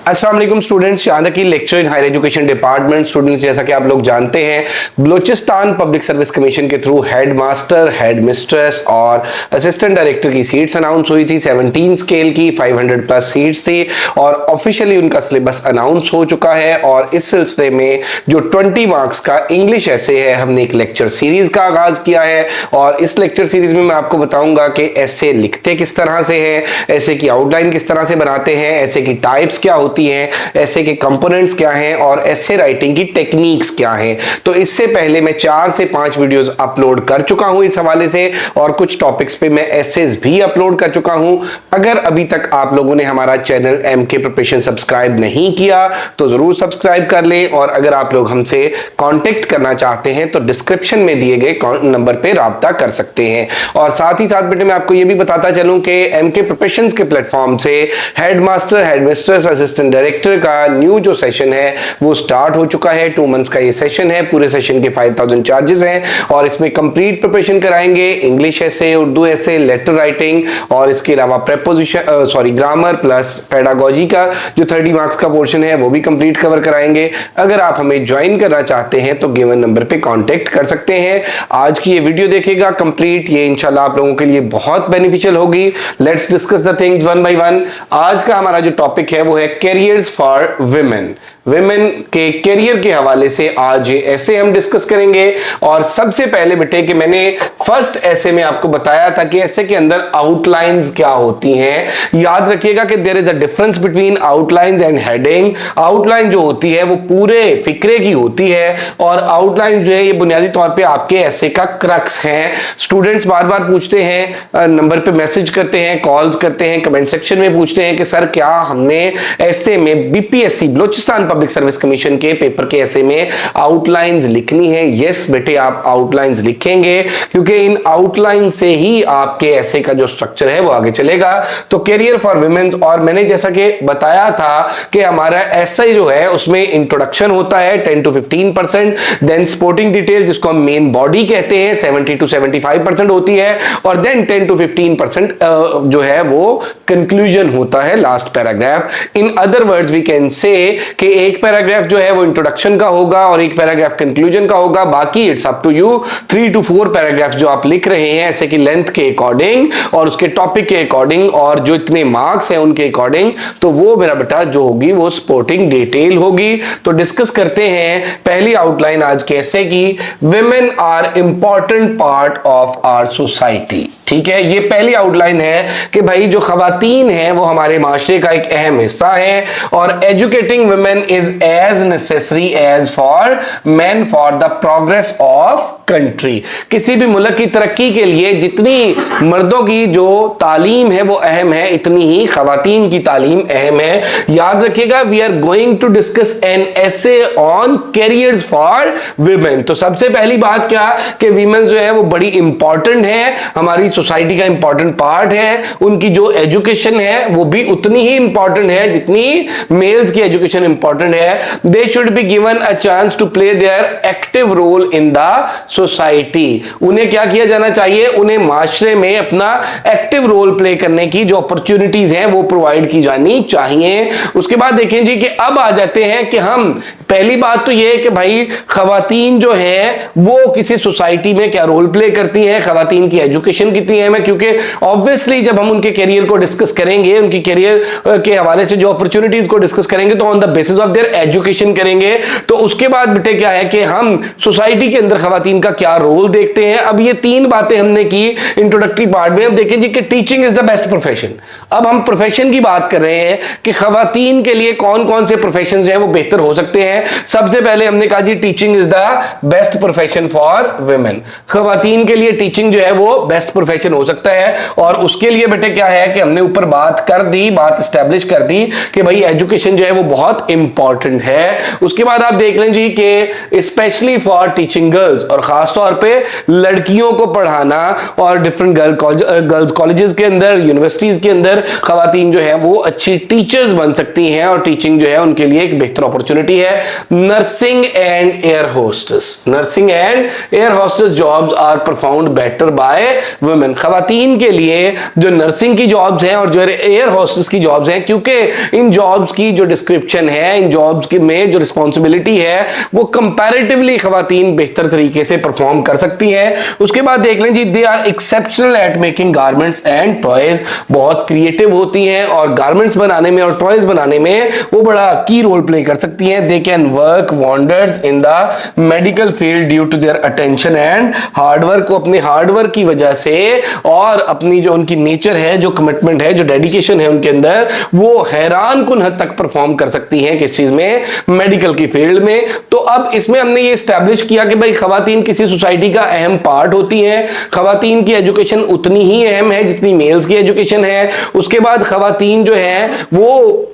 अस्सलाम वालेकुम स्टूडेंट्स, यहाँ तक की lecture in higher education department students, जैसा कि आप लोग जानते हैं बलूचिस्तान पब्लिक सर्विस कमीशन के through head master, head mistress और असिस्टेंट डायरेक्टर की सीट्स अनाउंस हुई थी। 17 स्केल की 500 प्लस सीट्स थी और ऑफिशियली उनका सिलेबस अनाउंस हो चुका है। और इस सिलसिले में जो 20 मार्क्स का इंग्लिश ऐसे है, हमने एक लेक्चर सीरीज का आगाज किया है और इस लेक्चर सीरीज में मैं आपको बताऊंगा कि ऐसे लिखते किस तरह से हैं, ऐसे की आउटलाइन किस तरह से बनाते हैं, ऐसे की टाइप्स क्या होती हैं, ऐसे के कंपोनेंट्स क्या हैं और ऐसे राइटिंग की टेक्निक्स क्या हैं। तो इससे पहले मैं 4 से 5 वीडियोस अपलोड कर चुका हूं इस हवाले से और कुछ टॉपिक्स पे मैं एसेज भी अपलोड कर चुका हूं। अगर अभी तक आप लोगों ने हमारा चैनल एमके प्रिपरेशन सब्सक्राइब नहीं किया तो जरूर सब्सक्राइब कर लें। और अगर आप लोग हमसे कांटेक्ट करना चाहते हैं तो डिस्क्रिप्शन में दिए गए नंबर पे राब्ता कर सकते हैं। और साथ ही साथ बेटे मैं आपको यह भी बताता चलूं कि एमके प्रिपरेशन के प्लेटफॉर्म से head master, head mistress, assistant director का न्यू जो सेशन है वो स्टार्ट हो चुका है। 2 मंथ्स का ये सेशन है। पूरे सेशन के 5000 चार्जेस हैं और इसमें कंप्लीट प्रिपरेशन कराएंगे। इंग्लिश ऐसे, उर्दू ऐसे, लेटर राइटिंग और इसके अलावा प्रेपोजिशन ग्रामर प्लस पेडागोजी का जो 30 मार्क्स का पोर्शन है वो भी कंप्लीट कवर कराएंगे। अगर आप हमें ज्वाइन करना चाहते हैं तो गिवन नंबर पे कांटेक्ट कर सकते हैं। आज की ये वीडियो देखिएगा कंप्लीट, ये इंशाल्लाह आप लोगों के लिए बहुत बेनिफिशियल होगी। Let's discuss the things one by one. आज का हमारा जो टॉपिक है वो है कैरियर्स फॉर विमेन। विमेन के कैरियर के हवाले से आज ये ऐसे हम डिस्कस करेंगे। और सबसे पहले बेटे कि मैंने फर्स्ट ऐसे में आपको बताया था कि ऐसे के अंदर आउटलाइंस क्या होती हैं। याद रखिएगा कि there is a difference between outlines and heading. Outline जो होती है वो पूरे फिक्रे की होती है और आउटलाइन जो है ये बुनियादी तौर पे आपके ऐसे का क्रक्स है। स्टूडेंट्स बार बार पूछते हैं, नंबर पे मैसेज करते हैं, कॉल्स करते हैं, कमेंट सेक्शन में पूछते हैं कि सर क्या हमने ऐसे में BPSC Balochistan public service commission के पेपर के ऐसे में आउटलाइंस लिखनी है। यस बेटे, आप आउटलाइंस लिखेंगे क्योंकि इन आउटलाइन से ही आपके ऐसे का जो स्ट्रक्चर है वो आगे चलेगा। तो कैरियर फॉर विमेन्स, और मैंने जैसा कि बताया था कि हमारा ऐसे जो है उसमें इंट्रोडक्शन होता है 10 to 15%, देन सपोर्टिंग डिटेल जिसको हम मेन बॉडी कहते हैं 70 to 75% होती है और देन 10 to 15% जो है वो कंक्लूजन होता है, last paragraph. In other words we can say कि एक पैराग्राफ जो है वो इंट्रोडक्शन का होगा और एक पैराग्राफ कंक्लूजन का होगा। बाकी it's up to you 3 to 4 paragraph जो आप लिख रहे हैं ऐसे की लेंथ के अकॉर्डिंग और उसके टॉपिक के अकॉर्डिंग और जो इतने मार्क्स हैं उनके अकॉर्डिंग, तो वो मेरा बेटा जो होगी वो सपोर्टिंग डिटेल होगी। तो डिस्कस करते हैं पहली आउटलाइन आज कैसे की, women are important part of our society. ठीक है, ये पहली आउटलाइन है कि भाई जो खवातीन हैं वो हमारे माशरे का एक अहम हिस्सा है और educating women is as necessary as for men for the progress of country. किसी भी मुल्क की तरक्की के लिए जितनी मर्दों की जो तालीम है वो अहम है, इतनी ही खवातीन की तालीम अहम है। याद रखिएगा, we are going to discuss an essay on careers for women. तो सबसे पहली बात क्या कि विमेन जो है वो बड़ी इंपॉर्टेंट है, हमारी सोसाइटी का इंपॉर्टेंट पार्ट है। उनकी जो एजुकेशन है वो भी उतनी ही इंपॉर्टेंट है जितनी मेल्स की एजुकेशन इंपॉर्टेंट है। They should be given a chance to play their active role in the society. उन्हें क्या किया जाना चाहिए, उन्हें माशरे में अपना एक्टिव रोल प्ले करने की जो अपॉर्चुनिटीज हैं वो प्रोवाइड की जानी चाहिए। उसके बाद देखें जी कि अब आ जाते हैं कि हम पहली बात तो ये है कि भाई खवातीन जो है वो किसी सोसाइटी में क्या रोल प्ले करती हैं, खवातीन की एजुकेशन कितनी है। क्योंकि ऑब्वियसली जब हम उनके कैरियर को डिस्कस करेंगे, उनकी कैरियर के हवाले से जो अपॉर्चुनिटीज को डिस्कस करेंगे तो on the basis of their education करेंगे। तो उसके बाद बेटे क्या है कि हम सोसाइटी के अंदर खवातीन का क्या रोल देखते हैं। अब ये 3 बातें हमने की इंट्रोडक्टरी पार्ट में। अब देखें जी कि teaching is the best profession. अब हम प्रोफेशन की बात कर रहे हैं कि खवातीन के लिए कौन कौन से प्रोफेशन जो है वो बेहतर हो सकते हैं। सबसे पहले हमने कहा जी teaching is the best profession for women. खवातीन के लिए टीचिंग जो है वो बेस्ट प्रोफेशन हो सकता है और उसके लिए बेटे क्या है कि हमने ऊपर बात कर दी, बात एस्टेब्लिश कर दी कि भाई एजुकेशन जो है वो बहुत इंपॉर्टेंट है। उसके बाद आप देख लें जी कि स्पेशली फॉर टीचिंग गर्ल्स, और खासतौर पे लड़कियों को पढ़ाना और डिफरेंट गर्ल्स कॉलेजेस के अंदर, यूनिवर्सिटीज के अंदर खवातीन जो है वो अच्छी टीचर्स बन सकती हैं और टीचिंग जो है उनके लिए एक बेहतर अपॉर्चुनिटी है। Nursing and air hostess, nursing and air hostess jobs are performed better by women. खवातीन के लिए जो नर्सिंग की जॉब्स हैं और जो एयर होस्टेस की जॉब्स हैं, क्योंकि इन जॉब्स की जो डिस्क्रिप्शन है, इन जॉब्स की में जो रिस्पॉन्सिबिलिटी है वो कंपैरेटिवली खवातीन बेहतर तरीके से परफॉर्म कर सकती हैं। उसके बाद देख लें जी, they are exceptional at making garments and toys, बहुत क्रिएटिव होती हैं और गारमेंट्स बनाने में और टॉयज बनाने में वो बड़ा की रोल प्ले कर सकती हैं। They can work wonders in the medical field due to their attention and hard work, को अपने हार्डवर्क की वजह से और अपनी जो उनकी नेचर है, जो कमिटमेंट है, जो डेडिकेशन है उनके अंदर, वो हैरान कुन हद तक परफॉर्म कर सकती हैं। किस चीज में? मेडिकल की फील्ड में। तो अब इसमें हमने ये एस्टैब्लिश किया कि भाई खवातीन किसी सोसाइटी का अहम पार्ट होती हैं। खवातीन की एजुकेशन उतनी ही अहम है जितनी मेल्स की एजुकेशन है। उसके बाद खवातीन जो है वो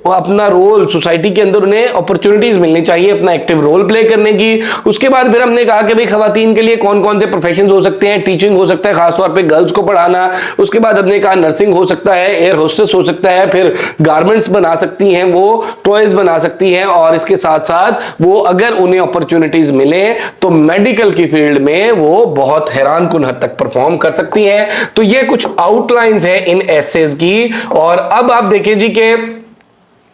अपना रोल सोसाइटी के अंदर, उन्हें अपॉर्चुनिटीज मिलनी चाहिए अपना एक्टिव रोल प्ले करने की। उसके बाद फिर हमने कहा कि भाई खवातीन के लिए कौन कौन से प्रोफेशन हो सकते हैं। टीचिंग हो सकता है, खासतौर पर गर्ल्स को पढ़ाना। उसके बाद हमने कहा नर्सिंग हो सकता है, एयर होस्टेस हो सकता है, फिर गारमेंट्स बना सकती हैं, वो टॉयज बना सकती हैं, और इसके साथ साथ वो अगर उन्हें अपॉर्चुनिटीज मिले तो मेडिकल की फील्ड में वो बहुत हैरान कुन हद तक परफॉर्म कर सकती हैं। तो ये कुछ आउटलाइंस है इन एसेज की। और अब आप देखें जी कि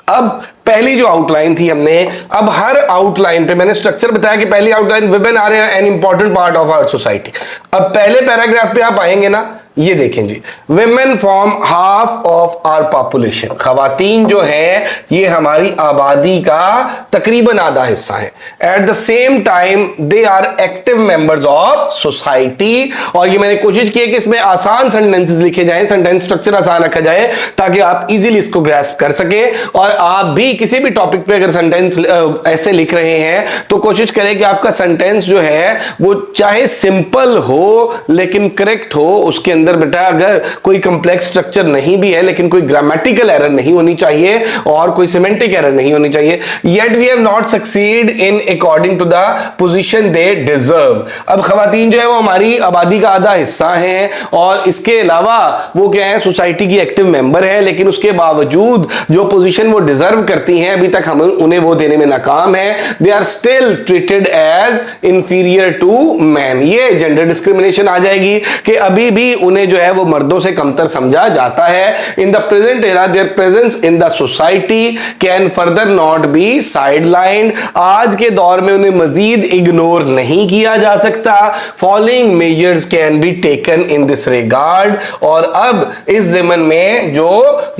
अब पहली जो आउटलाइन थी हमने, अब हर आउटलाइन पे मैंने स्ट्रक्चर बताया कि पहली outline women are an important part of our society. अब पहले पैराग्राफ पे आप आएंगे ना, ये देखें जी, women form half of our population. खवातीन जो है ये हमारी आबादी का तकरीबन आधा हिस्सा है। At the same time they are active members of society. और ये मैंने कोशिश की है कि इसमें आसान सेंटेंसेस लिखे जाएं, सेंटेंस स्ट्रक्चर आसान रखा जाए ताकि आप इजीली इसको ग्रैस्प कर सके। और आप भी किसी भी टॉपिक पे अगर सेंटेंस ऐसे लिख रहे हैं तो कोशिश करें कि आपका सेंटेंस जो है वो चाहे सिंपल हो लेकिन करेक्ट हो। उसके अंदर बेटा अगर कोई कॉम्प्लेक्स स्ट्रक्चर नहीं भी है लेकिन कोई ग्रामेटिकल एरर नहीं होनी चाहिए और कोई सिमेंटिक एरर नहीं होनी चाहिए। Yet we have not succeed in according to the position they deserve. अब खवातीन जो है वो हमारी आबादी का आधा हिस्सा है और इसके अलावा वो क्या है, सोसाइटी की एक्टिव मेंबर है, लेकिन उसके बावजूद जो पोजीशन वो डिजर्व करती हैं अभी तक हम उन्हें वो देने में नाकाम है। They are still treated as inferior to man. ये जेंडर डिस्क्रिमिनेशन आ जाएगी कि अभी भी उन्हें जो है वो मर्दों से कमतर समझा जाता है। In the present era there presence in the society can further not be sidelined. आज के दौर में उन्हें मजीद इग्नोर नहीं किया जा सकता। Following measures can be taken in this regard. और अब इस ज़मन में जो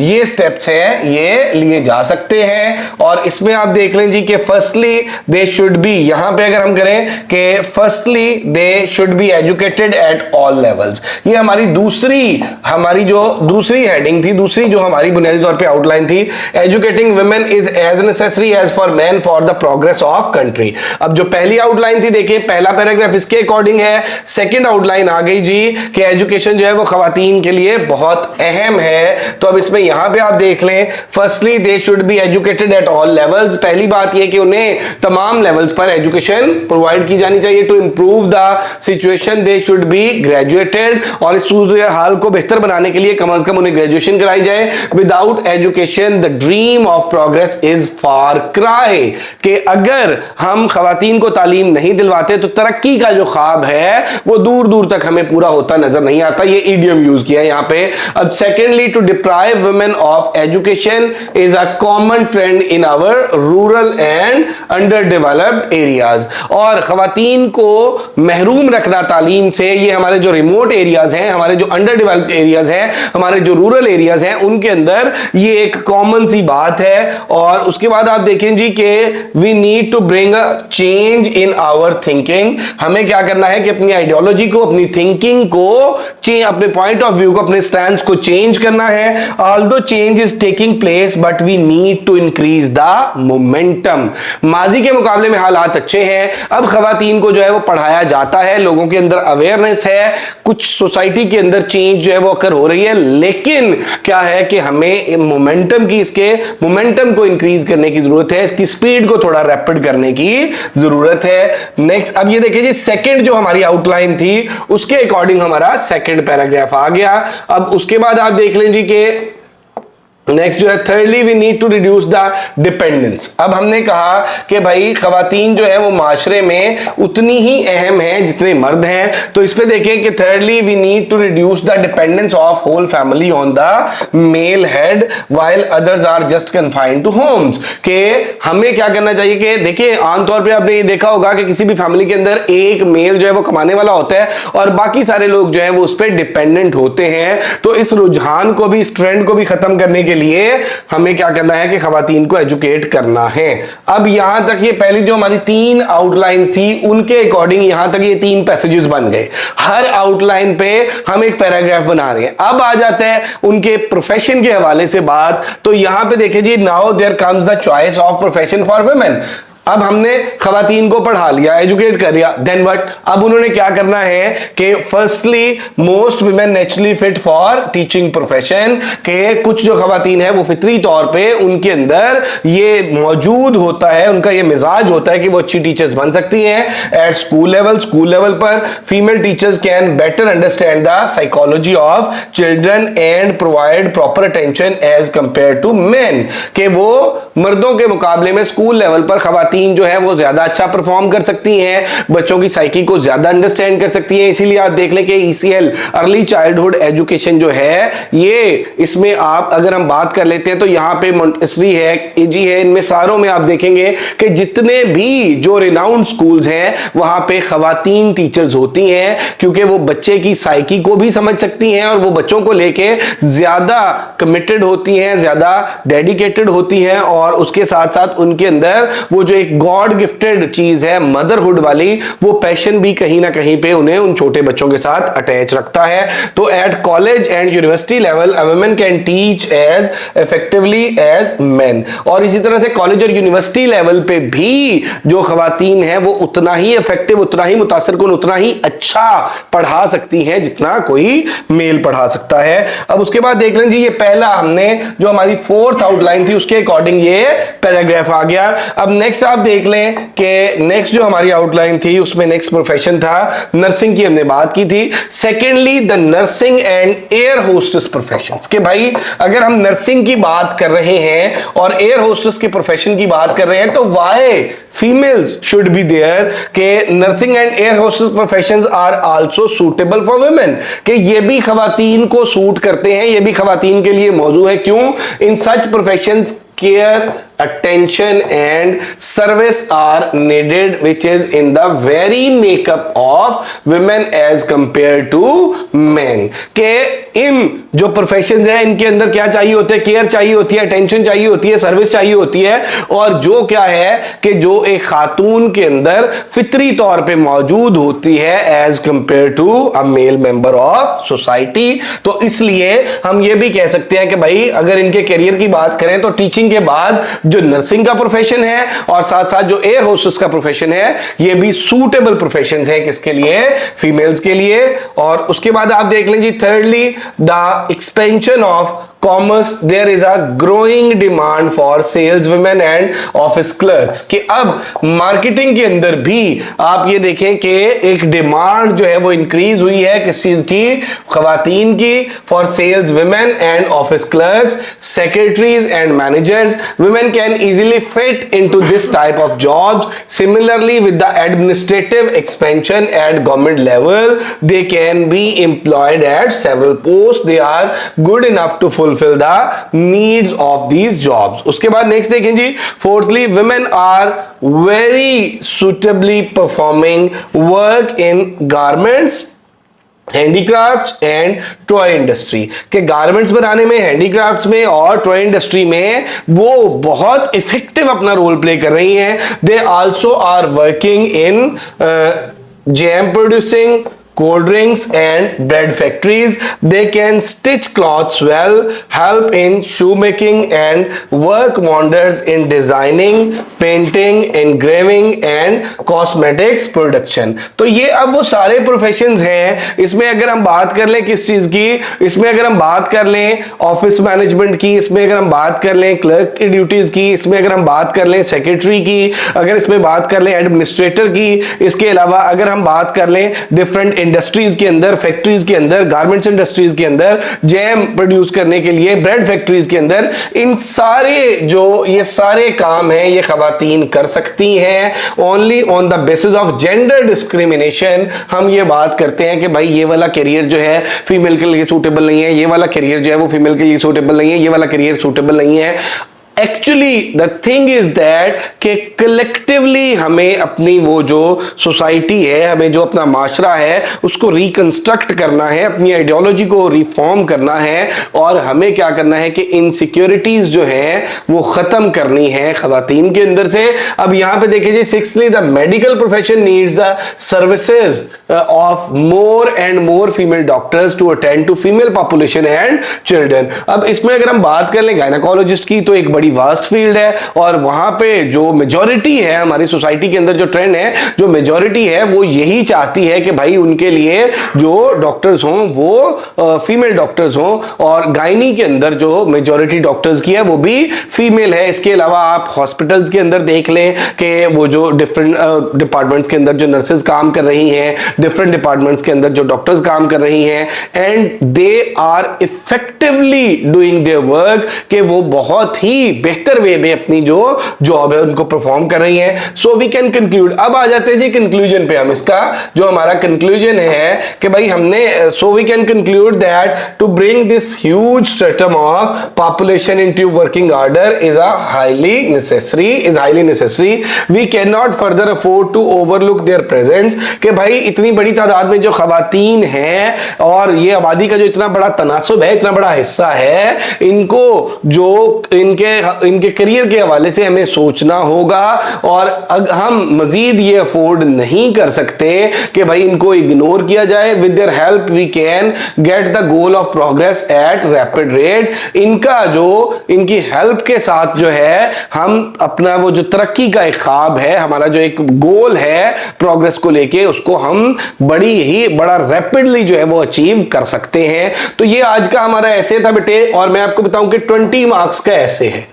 ये स्टेप्स हैं ये लिए जा सकते हैं। और इसमें आप देख लें जी कि फर्स्टली दे शुड बी, यहां पे अगर हम करें कि firstly they should be educated at all levels. ये हमारी जो दूसरी हेडिंग थी, दूसरी जो हमारी बुनियादी तौर पे आउटलाइन थी, educating women is as necessary as for man for the progress of country. अब जो पहली आउटलाइन थी देखिए, पहला पैराग्राफ इसके अकॉर्डिंग है। सेकंड आउटलाइन आ गई जी कि एजुकेशन जो है वो खवातीन के लिए बहुत अहम है। तो अब इसमें यहां पे आप देख लें, firstly they should be educated at all levels. पहली बात यह कि उन्हें तमाम लेवल्स पर एजुकेशन प्रोवाइड की जानी चाहिए। To improve the situation they should be graduated. और इस हाल को बेहतर बनाने के लिए कम से कम उन्हें ग्रेजुएशन कराई जाए। Without education the dream of progress is far cry. कि अगर हम खवातीन को तालीम नहीं दिलवाते तो तरक्की का जो ख्वाब है वो दूर दूर तक हमें पूरा होता नजर नहीं आता। ये इडियम यूज किया है यहां पे। अब secondly, to deprive women of education is a common trend in our rural and under developed areas. और खवातीन को महरूम रखना तालीम से, ये हमारे जो रिमोट एरियाज हैं, हमारे जो अंडर डेवलप्ड एरियाज हैं, हमारे जो रूरल एरियाज हैं, उनके अंदर ये एक कॉमन सी बात है। और उसके बाद आप देखें जी कि we need to bring a change in our thinking. हमें क्या करना है कि अपनी आइडियोलॉजी को, अपनी थिंकिंग को, अपने पॉइंट ऑफ व्यू को, अपने स्टैंड को चेंज करना है। Although change is taking place but we need to increase the momentum. माजी के मुकाबले में हालात अच्छे हैं। अब खवातीन को जो है वो पढ़ाया जाता है, लोगों के अंदर अवेयरनेस है। कुछ सोसाइटी के अंदर चेंज जो है वो अकर हो रही है, लेकिन क्या है कि हमें मोमेंटम की, इसके मोमेंटम को इंक्रीज करने की जरूरत है, इसकी स्पीड को थोड़ा रैपिड करने की जरूरत है। नेक्स्ट, अब ये देखिए जी, सेकंड जो हमारी आउटलाइन थी उसके अकॉर्डिंग हमारा सेकंड पैराग्राफ आ गया। अब उसके बाद आप देख लें जी कि नेक्स्ट जो है, thirdly we need to reduce the dependence. अब हमने कहा कि भाई खवातीन जो है वो माशरे में उतनी ही अहम है जितने मर्द हैं, तो इस पे देखें कि thirdly we need to reduce the dependence of whole family on the male head while others are just confined to homes. के हमें क्या करना चाहिए कि देखिए, आमतौर पर आपने ये देखा होगा कि किसी भी फैमिली के अंदर एक मेल जो है वो कमाने वाला होता है और बाकी सारे लोग जो है वो उस पर डिपेंडेंट होते हैं। तो इस रुझान को भी, इस ट्रेंड को भी खत्म करने के लिए हमें क्या करना है कि खवातीन को एजुकेट करना है। अब यहां तक ये पहली जो हमारी 3 आउटलाइंस थी उनके अकॉर्डिंग यहां तक ये 3 पैसेजेस बन गए। हर आउटलाइन पे हम एक पैराग्राफ बना रहे हैं। अब आ जाता है उनके प्रोफेशन के हवाले से बात। तो यहां पे देखिए जी, now there comes the choice of profession for women. अब हमने खवातीन को पढ़ा लिया, एजुकेट कर दिया, देन व्हाट? अब उन्होंने क्या करना है कि firstly most women naturally fit for teaching profession, के कुछ जो खवातीन है वो फितरी तौर पे उनके अंदर ये मौजूद होता है, उनका ये मिजाज होता है कि वो अच्छी टीचर्स बन सकती हैं। एट स्कूल लेवल पर female teachers can better understand the psychology of children and provide proper attention as compare to men, के वो मर्दों के मुकाबले में स्कूल लेवल पर खवातीन जो है वो ज्यादा अच्छा परफॉर्म कर सकती हैं, बच्चों की साइकी को ज्यादा अंडरस्टैंड कर सकती हैं। इसीलिए आप देख लें कि ईसीएल अर्ली चाइल्डहुड एजुकेशन जो है ये, इसमें आप अगर हम बात कर लेते हैं तो यहां पे मोंटेसरी है, एजी है, इनमें सारों में आप देखेंगे कि जितने भी जो रिनाउंड स्कूल्स हैं वहां पे खवातीन टीचर्स होती हैं, क्योंकि वो बच्चे की साइकी को भी समझ सकती हैं और वो बच्चों को लेके ज्यादा कमिटेड होती हैं, ज्यादा डेडिकेटेड होती हैं, और उसके साथ साथ उनके अंदर वो जो एक गॉड गिफ्टेड चीज है मदरहुड वाली, वो पैशन भी कहीं ना कहीं पे उन्हें उन छोटे बच्चों के साथ अटैच रखता है। तो at college and university level a woman can teach as effectively as men. और इसी तरह से कॉलेज और यूनिवर्सिटी लेवल पे भी जो खवातीन है वो उतना ही इफेक्टिव, उतना ही मुतासिरकुन, उतना ही अच्छा पढ़ा सकती हैं जितना कोई मेल पढ़ा सकता है। अब उसके बाद देख लें जी, ये पहला हमने जो हमारी 4th आउटलाइन थी उसके अकॉर्डिंग ये पैराग्राफ आ गया। अब नेक्स्ट आप देख लें कि नेक्स्ट जो हमारी आउटलाइन थी उसमें नेक्स्ट प्रोफेशन था नर्सिंग की, हमने बात की थी। Secondly the nursing and air hostess professions, के भाई अगर हम नर्सिंग की बात कर रहे हैं और एयर होस्टेस के प्रोफेशन की बात कर रहे हैं तो why females should be there, के nursing and air hostess professions are also suitable for women, कि ये भी खवातीन को सूट करते हैं, ये भी खवातीन के लिए मौजूद है। क्यों? इन सच professions care, attention and service are needed, which is in the very makeup of women as compared to men। के इन जो प्रोफेशंस हैं इनके अंदर क्या चाहिए होते हैं? केयर चाहिए होती है, अटेंशन चाहिए होती है, सर्विस चाहिए होती है, और जो क्या है कि जो एक खातून के अंदर फितरी तौर पे मौजूद होती है as compare to a male member of society. तो इसलिए हम ये भी कह सकते हैं कि भाई अगर इनके करियर की बात करें तो टीचिंग के बाद जो नर्सिंग का प्रोफेशन है और साथ साथ जो एयर होस्टेस का प्रोफेशन है ये भी सूटेबल प्रोफेशंस है, किसके लिए? फीमेल्स के लिए। और उसके बाद आप देख लें जी, thirdly the expansion of commerce, there is a growing demand for sales women and office clerks, कि अब मार्केटिंग के अंदर भी आप ये देखें कि एक डिमांड जो है वो इंक्रीज हुई है, किस चीज की? खवातीन की, for sales women and office clerks, secretaries and managers. Women can easily fit into this type of jobs. Similarly with the administrative expansion at government level, they can be employed at several post, they are good enough to fulfill the needs of these jobs। उसके बाद next देखें जी, fourthly women are very suitably performing work in garments, handicrafts and toy industry, के garments बनाने में, handicrafts में और toy industry में वो बहुत इफेक्टिव अपना रोल प्ले कर रही हैं। They also are working in jam producing, cold drinks and bread factories. They can stitch cloths well, help in shoemaking and work wonders in designing, painting, engraving and cosmetics production. तो ये अब वो सारे professions हैं. इसमें अगर हम बात कर लें किस चीज की, इसमें अगर हम बात कर लें ऑफिस मैनेजमेंट की, इसमें अगर हम बात कर लें क्लर्क की ड्यूटीज की, इसमें अगर हम बात कर लें सेक्रेटरी की, अगर इसमें बात कर लें एडमिनिस्ट्रेटर की, इसके अलावा अगर हम बात कर लें डिफरेंट इंडस्ट्रीज के अंदर, फैक्ट्रीज के अंदर, गारमेंट्स इंडस्ट्रीज के अंदर, जैम प्रोड्यूस करने के लिए ब्रेड फैक्ट्रीज के अंदर, इन सारे जो ये सारे काम हैं ये खवातीन कर सकती हैं. Only on the basis of gender discrimination हम ये बात करते हैं कि भाई ये वाला करियर जो है फीमेल के लिए सूटेबल नहीं है, ये वाला करियर जो है वो फीमेल के लिए सूटेबल नहीं है, ये वाला करियर सूटेबल नहीं है. Actually the thing is that कि कलेक्टिवली हमें अपनी वो जो सोसाइटी है, हमें जो अपना माशरा है उसको रिकंस्ट्रक्ट करना है, अपनी आइडियोलॉजी को रिफॉर्म करना है और हमें क्या करना है कि इनसिक्योरिटीज जो है वो खत्म करनी है खवातीन के अंदर से. अब यहां पे देखिए जी, sixthly the medical profession needs the services of more and more female doctors to attend to female population and children. अब इसमें अगर हम बात कर लें गायनाकोलॉजिस्ट की तो एक बड़ी वास्ट फील्ड है और वहां पे जो मेजॉरिटी है हमारी सोसाइटी के अंदर, जो ट्रेंड है, जो मेजॉरिटी है वो यही चाहती है कि भाई उनके लिए जो डॉक्टर्स हों वो फीमेल डॉक्टर्स हों और गायनी के अंदर जो मेजॉरिटी डॉक्टर्स की है वो भी फीमेल है. इसके अलावा आप हॉस्पिटल्स के अंदर देख लें कि वो जो डिफरेंट डिपार्टमेंट्स के अंदर जो नर्सेज काम कर रही हैं, डिफरेंट डिपार्टमेंट्स के अंदर जो डॉक्टर्स काम कर रही हैं, and they are effectively doing their work, कि वो बहुत ही बेहतर वे में अपनी जो जॉब है उनको परफॉर्म कर रही हैं. So we can conclude. अब आ जाते हैं जी कंक्लूजन पे. हम इसका जो हमारा कंक्लूजन है कि भाई हमने, so we can conclude that to bring this huge stratum of population into working order is highly necessary. We can not further afford to overlook their presence, कि भाई इतनी बड़ी तादाद में जो खवातीन हैं और ये आबादी का जो इतना बड़ा तनासुब है, इतना बड़ा हिस्सा है, इनको जो इनके करियर के हवाले से हमें सोचना होगा और हम मजीद ये अफोर्ड नहीं कर सकते कि भाई इनको इग्नोर किया जाए. With their help we can get the goal of progress at rapid rate. इनकी हेल्प के साथ जो है हम अपना वो जो तरक्की का एक ख्वाब है, हमारा जो एक गोल है प्रोग्रेस को लेके, उसको हम बड़ा रैपिडली जो है वो अचीव कर सकते हैं. तो ये आज का हमारा ऐसे था बेटे, और मैं आपको बताऊं कि 20 मार्क्स का ऐसे है.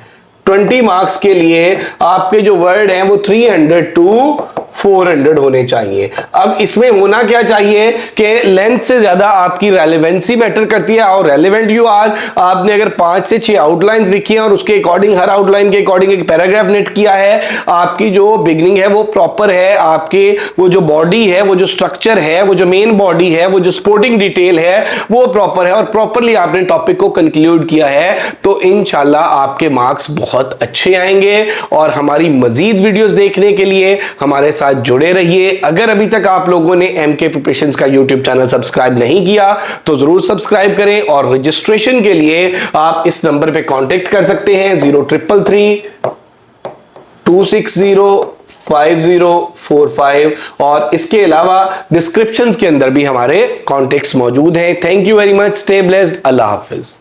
20 मार्क्स के लिए आपके जो वर्ड हैं वो 300 टू 400 होने चाहिए. अब इसमें होना क्या चाहिए कि लेंथ से ज्यादा आपकी रेलेवेंसी मैटर करती है. और रेलेवेंट यू आर, आपने अगर 5 से 6 आउटलाइंस लिखी हैं और उसके अकॉर्डिंग, हर आउटलाइन के अकॉर्डिंग एक पैराग्राफ नेट किया है, आपकी जो बिगनिंग है वो प्रॉपर है, आपके वो जो बॉडी है, वो जो स्ट्रक्चर है, वो जो मेन बॉडी है, वो जो सपोर्टिंग डिटेल है वो प्रॉपर है और प्रॉपरली आपने टॉपिक को कंक्लूड किया है, तो इंशाल्लाह आपके मार्क्स बहुत अच्छे आएंगे. और हमारी मजीद वीडियोस देखने के लिए हमारे साथ जुड़े रहिए. अगर अभी तक आप लोगों ने एमके प्रिपरेशंस का यूट्यूब चैनल सब्सक्राइब नहीं किया तो जरूर सब्सक्राइब करें और रजिस्ट्रेशन के लिए आप इस नंबर पे कांटेक्ट कर सकते हैं 0333 260 5045. और इसके अलावा डिस्क्रिप्शंस के अंदर भी हमारे कॉन्टेक्ट्स मौजूद हैं. Thank you very much. Stay blessed. Allah Hafiz.